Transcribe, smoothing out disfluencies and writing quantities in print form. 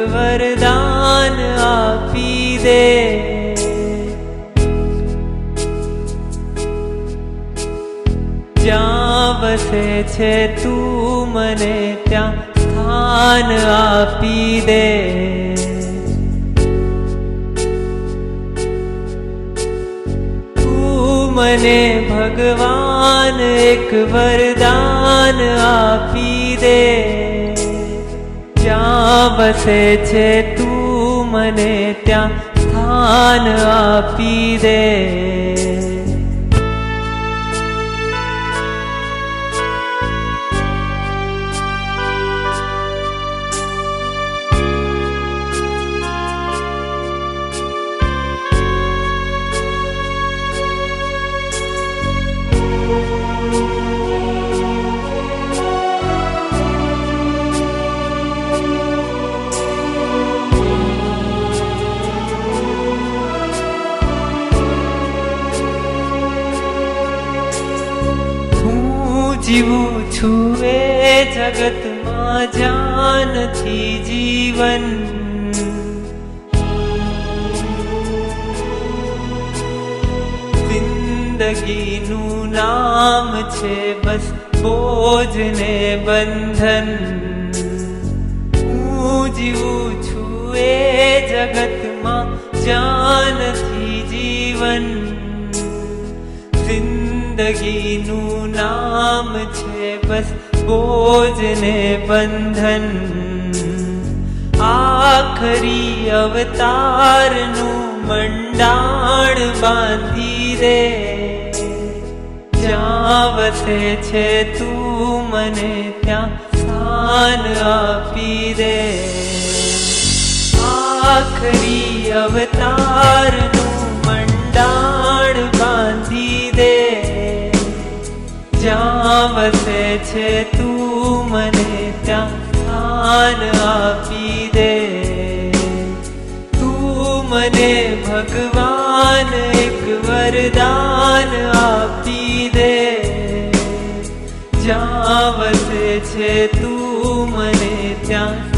વરદાન આપી દે. જ્યાં વસે છે તું મને ત્યાં સ્થાન આપી દે. તું મને ભગવાન એક વરદાન આપી દે. જ્યાં વસે છે તું મને ત્યાં સ્થાન આપી દે. જીવું છું એ જગતમાં જ્યાં નથી જીવન. જિંદગીનું નામ છે બસ બોજ ને બંધન. હું જીવું છું એ જગતમાં જ્યાં નથી જીવન. જિંદગીનું નામ છે બસ બોજ ને બંધન. આખરી અવતારનું મંડાણ બાંધી દે. જ્યાં વસે છે તું મને ત્યાં સ્થાન આપી દે. આખરી અવતારનું મંડાણ બાંધી દે. જ્યાં વસે છે તું મને ત્યાં સ્થાન આપી દે. તું મને ભગવાન એક વરદાન આપી દે. જ્યાં વસે છે તું મને ત્યાં